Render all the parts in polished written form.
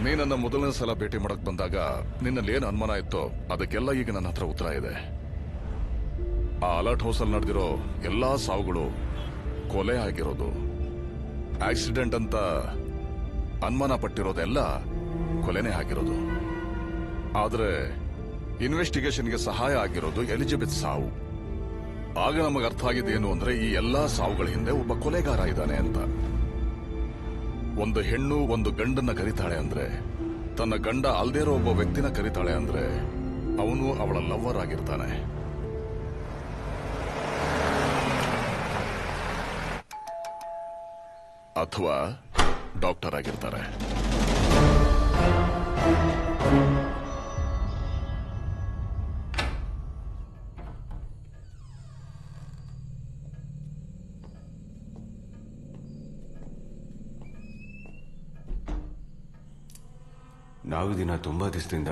ನೀನನ್ನ ಮೊದಲನೇ ಸಲ ಭೇಟಿ ಮಾಡಕ್ ಬಂದಾಗ ನಿನ್ನಲ್ಲಿ ಏನು ಅನುಮಾನ ಇತ್ತೋ ಅದಕ್ಕೆಲ್ಲ ಈಗ ನನ್ನ ಹತ್ರ ಉತ್ತರ ಇದೆ. ಆ ಅಲರ್ಟ್ ಹೌಸಲ್ಲಿ ನಡೆದಿರೋ ಎಲ್ಲಾ ಸಾವುಗಳು ಕೊಲೆ ಆಗಿರೋದು, ಆಕ್ಸಿಡೆಂಟ್ ಅಂತ ಅನುಮಾನ ಪಟ್ಟಿರೋದೆಲ್ಲ ಕೊಲೆನೇ ಆಗಿರೋದು. ಆದ್ರೆ ಇನ್ವೆಸ್ಟಿಗೇಷನ್ಗೆ ಸಹಾಯ ಆಗಿರೋದು ಎಲಿಜಬೆತ್ ಸಾವು. ಆಗ ನಮಗೆ ಅರ್ಥ ಆಗಿದ್ದೇನು ಅಂದ್ರೆ ಈ ಎಲ್ಲಾ ಸಾವುಗಳ ಹಿಂದೆ ಒಬ್ಬ ಕೊಲೆಗಾರ ಇದ್ದಾನೆ ಅಂತ. ಒಂದು ಹೆಣ್ಣು ಒಂದು ಗಂಡನ್ನ ಕರೀತಾಳೆ ಅಂದ್ರೆ, ತನ್ನ ಗಂಡ ಅಲ್ದೇ ಇರೋ ಒಬ್ಬ ವ್ಯಕ್ತಿನ ಕರೀತಾಳೆ ಅಂದ್ರೆ ಅವನು ಅವಳ ಲವ್ವರ್ ಆಗಿರ್ತಾನೆ. ಅಥವಾ ಡಾಕ್ಟರ್ ಆಗಿರ್ತಾರೆ. ನಾವು ದಿನ ತುಂಬಾ ದಿವಸದಿಂದ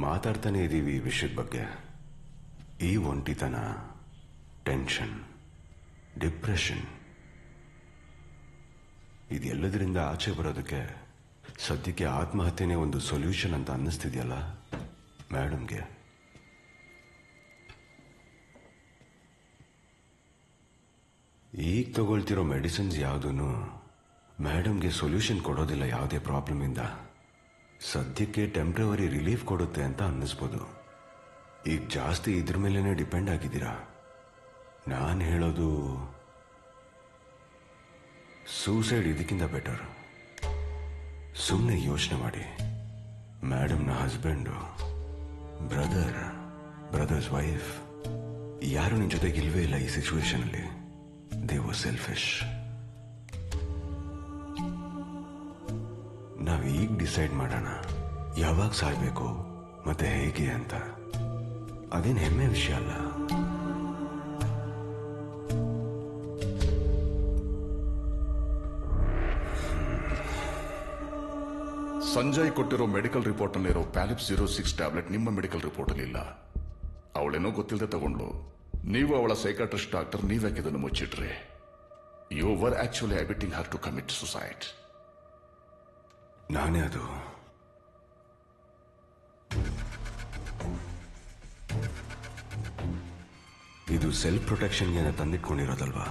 ಮಾತಾಡ್ತಾನೆ ಇದ್ದೀವಿ ಈ ವಿಷಯದ ಬಗ್ಗೆ. ಈ ಒಂಟಿತನ, ಟೆನ್ಷನ್, ಡಿಪ್ರೆಷನ್ ಇದೆಲ್ಲದರಿಂದ ಆಚೆ ಬರೋದಕ್ಕೆ ಸದ್ಯಕ್ಕೆ ಆತ್ಮಹತ್ಯೆನೇ ಒಂದು ಸೊಲ್ಯೂಷನ್ ಅಂತ ಅನ್ನಿಸ್ತಿದೆಯಲ್ಲ ಮೇಡಮ್ಗೆ. ಈಗ ತಗೊಳ್ತಿರೋ ಮೆಡಿಸಿನ್ಸ್ ಯಾವುದೂ ಮೇಡಮ್ಗೆ ಸೊಲ್ಯೂಷನ್ ಕೊಡೋದಿಲ್ಲ ಯಾವುದೇ ಪ್ರಾಬ್ಲಮ್ ಇಂದ. ಸದ್ಯಕ್ಕೆ ಟೆಂಪ್ರವರಿ ರಿಲೀಫ್ ಕೊಡುತ್ತೆ ಅಂತ ಅನ್ನಿಸ್ಬೋದು. ಈಗ ಜಾಸ್ತಿ ಇದ್ರ ಮೇಲೇನೆ ಡಿಪೆಂಡ್ ಆಗಿದ್ದೀರಾ. ನಾನು ಹೇಳೋದು ಸೂಸೈಡ್ ಇದಕ್ಕಿಂತ ಬೆಟರ್. ಸುಮ್ಮನೆ ಯೋಚನೆ ಮಾಡಿ. ಮೇಡಮ್ನ ಹಸ್ಬೆಂಡು, ಬ್ರದರ್ಸ್ ವೈಫ್ ಯಾರು ನಿನ್ನ ಜೊತೆಗೆ ಇಲ್ವೇ ಇಲ್ಲ ಈ ಸಿಚುವೇಶನ್ ಅಲ್ಲಿ. They was selfish. ನಾವು ಈಗ ಡಿಸೈಡ್ ಮಾಡೋಣ ಯಾವಾಗ ಸಾಯ್ಬೇಕು ಮತ್ತೆ ಹೇಗೆ ಅಂತ. ಅದೇನು ಹೆಮ್ಮೆ ವಿಷಯ ಅಲ್ಲ. ಸಂಜಯ್ ಕೊಟ್ಟಿರೋ ಮೆಡಿಕಲ್ ರಿಪೋರ್ಟ್ ನಲ್ಲಿರೋ ಪ್ಯಾಲಿಪ್ 06 ಟ್ಯಾಬ್ಲೆಟ್ ನಿಮ್ಮ ಮೆಡಿಕಲ್ ರಿಪೋರ್ಟ್ ಅಲ್ಲಿ ಇಲ್ಲ. ಅವಳೇನೋ ಗೊತ್ತಿಲ್ಲದೆ ತಗೊಂಡ್ಲು. ನೀವು ಅವಳ ಸೈಕಾಟ್ರಿಸ್ಟ್ ಡಾಕ್ಟರ್, ನೀವ್ಯಾಕೆ ಇದನ್ನು ಮುಚ್ಚಿಟ್ರಿ? You were actually abetting her to commit suicide. ನಾನೇ ಅದು. ಇದು ಸೆಲ್ಫ್ ಪ್ರೊಟೆಕ್ಷನ್ಗೆ ತಂದಿಟ್ಕೊಂಡಿರೋದಲ್ವಾ?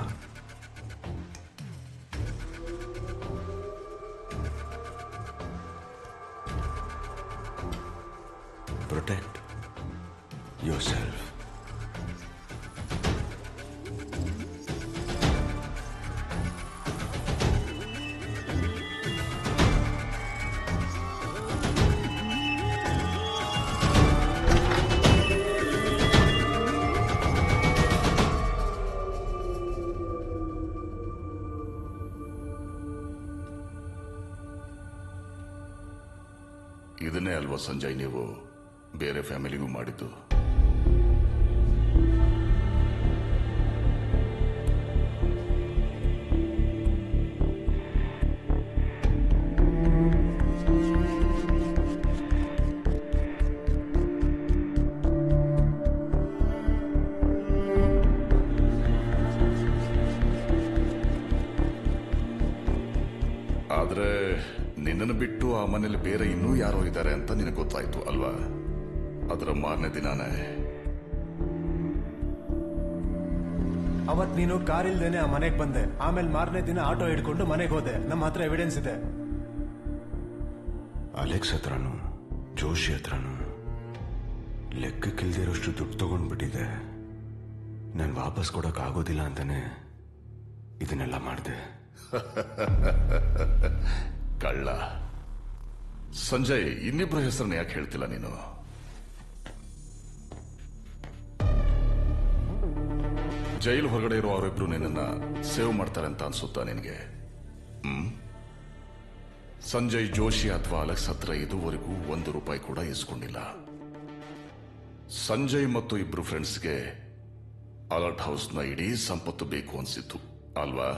Protect yourself. ಇದನ್ನೇ ಅಲ್ವಾ ಸಂಜಯ್ ನೀವು ಬೇರೆ ಫ್ಯಾಮಿಲಿಗೂ ಮಾಡಿದ್ದು? ಆದ್ರೆ ನಿನ್ನನ್ನು ಬಿಟ್ಟು ಆ ಮನೇಲಿ ಬೇರೆ ಇನ್ನೂ ಯಾರೋ ಇದ್ದಾರೆ ಅಂತ ನಿನಗೆ ಗೊತ್ತಾಯ್ತು ಅಲ್ವಾ? ಅದರ ಮಾರನೇ ದಿನಾನೇ ಅವತ್ ನೀನು ಕಾರ್ ಇಲ್ದೇನೆ ಆ ಮನೆಗೆ ಬಂದೆ. ಆಮೇಲೆ ಮಾರನೇ ದಿನ ಆಟೋ ಹಿಡ್ಕೊಂಡು ಮನೆಗೆ ಹೋದೆ. ನಮ್ಮ ಹತ್ರ ಎವಿಡೆನ್ಸ್ ಇದೆ. ಅಲೆಕ್ಸ್ ಹತ್ರನು ಜೋಶಿ ಹತ್ರನು ಲೆಕ್ಕಕ್ಕಿಲ್ದಿರೋಷ್ಟು ದುಡ್ಡು ತಗೊಂಡ್ಬಿಟ್ಟಿದೆ. ನಾನು ವಾಪಸ್ ಕೊಡಕ್ ಆಗೋದಿಲ್ಲ ಅಂತಾನೆ ಇದನ್ನೆಲ್ಲ ಮಾಡಿದೆ. ಕಳ್ಳ. ಸಂಜಯ್, ಇನ್ನಿಬ್ಬರ ಹೆಸರನ್ನ ಯಾಕೆ ಹೇಳ್ತಿಲ್ಲ ನೀನು? ಜೈಲು ಹೊರಗಡೆ ಇರೋ ಅವರಿಬ್ರು ನಿನ್ನನ್ನ ಸೇವ್ ಮಾಡ್ತಾರೆ ಅಂತ ಅನ್ಸುತ್ತಾ ನಿನಗೆ? ಸಂಜಯ್ ಜೋಶಿ ಅಥವಾ ಅಲೆಕ್ಸ್ ಹತ್ರ ಇದುವರೆಗೂ ₹1 ಕೂಡ ಇಸ್ಕೊಂಡಿಲ್ಲ. ಸಂಜಯ್ ಮತ್ತು ಇಬ್ರು ಫ್ರೆಂಡ್ಸ್ಗೆ ಅಲರ್ಟ್ ಹೌಸ್ನ ಇಡೀ ಸಂಪತ್ತು ಬೇಕು ಅನ್ಸಿತ್ತು ಅಲ್ವಾ?